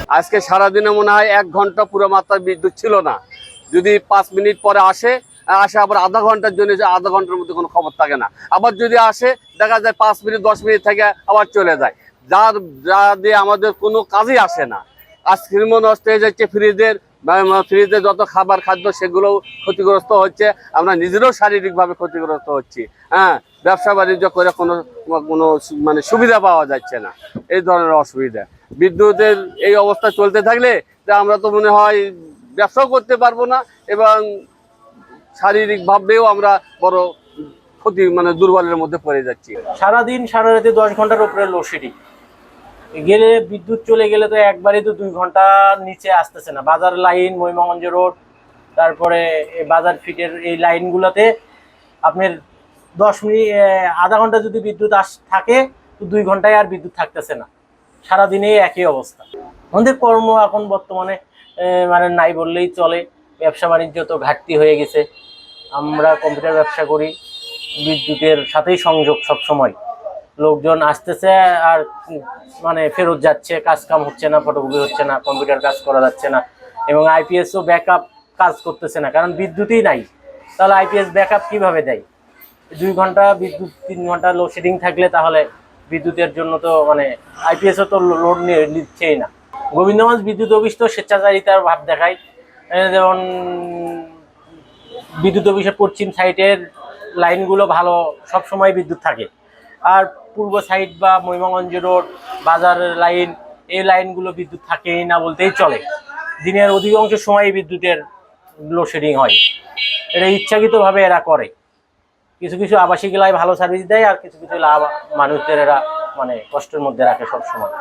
আজকে সারাদিনে মনে হয় 1 ঘন্টা পুরো মাত্রায় বিদ্যুৎ ছিল না। যদি 5 মিনিট পরে আসে আবার আধা ঘন্টার জন্য, যে আধা ঘন্টার মধ্যে কোনো খবর থাকে না। আবার যদি আসে দেখা যায় 5 মিনিট 10 মিনিট থেকে আবার চলে যায়, যা দিয়ে আমাদের কোনো কাজই আসে না। আইসক্রিম নষ্ট হয়ে যাচ্ছে, ফ্রিজে যত খাবার খাদ্য সেগুলোও ক্ষতিগ্রস্ত হচ্ছে, আমরা নিজেরাও শারীরিকভাবে ক্ষতিগ্রস্ত হচ্ছি। হ্যাঁ, ব্যবসা বাণিজ্য করে কোনো কোনো মানে সুবিধা পাওয়া যাচ্ছে না, এই ধরনের অসুবিধা। বিদ্যুতের এই অবস্থা চলতে থাকলে আমরা তো মনে হয় ব্যবসাও করতে পারবো না, এবং শারীরিকভাবেও আমরা বড় ক্ষতি মানে দুর্বলের মধ্যে পড়ে যাচ্ছি। সারাদিন সারা রাতে 10 ঘন্টার উপরে লোডশেডিং গেলে, বিদ্যুৎ চলে গেলে তো একবারই তো 2 ঘন্টা নিচে আসতেছে না। বাজার লাইন, ময়মনগঞ্জ রোড, তারপরে বাজার ফিটের এই লাইনগুলোতে আপনার 10 মিনিট আধা ঘন্টা যদি বিদ্যুৎ থাকে তো 2 ঘন্টায় আর বিদ্যুৎ থাকতেছে না। সারাদিনে একই অবস্থা। আমাদের কর্ম এখন বর্তমানে মানে নাই বললেই চলে। ব্যবসা বাণিজ্য তো ঘাটতি হয়ে গেছে। আমরা কম্পিউটার ব্যবসা করি, বিদ্যুতের সাথেই সংযোগ সব সময়। লোকজন আসতেছে আর মানে ফেরত যাচ্ছে, কাজ কাম হচ্ছে না, ফটোকপি হচ্ছে না, কম্পিউটার কাজ করা যাচ্ছে না, এবং আইপিএসও ব্যাকআপ কাজ করতেছে না, কারণ বিদ্যুৎই নাই। তাহলে আইপিএস ব্যাকআপ কিভাবে দেয়? 2 ঘন্টা বিদ্যুৎ, 3 ঘন্টা লোডশেডিং থাকলে তাহলে বিদ্যুতের জন্য তো মানে আইপিএসও তো লোড নিচ্ছেই না। গোবিন্দগঞ্জ বিদ্যুৎ অফিস তো স্বেচ্ছাচারিতার ভাব দেখায়। যেমন বিদ্যুৎ অফিসের পশ্চিম সাইডের লাইনগুলো ভালো, সব সময় বিদ্যুৎ থাকে। আর পূর্ব সাইড বা ময়মনগঞ্জ রোড, বাজারের লাইন, এই লাইনগুলো বিদ্যুৎ থাকেই না বলতেই চলে। দিনের অধিকাংশ সময় বিদ্যুতের লোডশেডিং হয়। এটা ইচ্ছাকৃতভাবে এরা করে। কিছু কিছু আবাসিক এলাকায় ভালো সার্ভিস দেয়, আর কিছু কিছু মানুষদের এরা মানে কষ্টের মধ্যে রাখে সব সময়।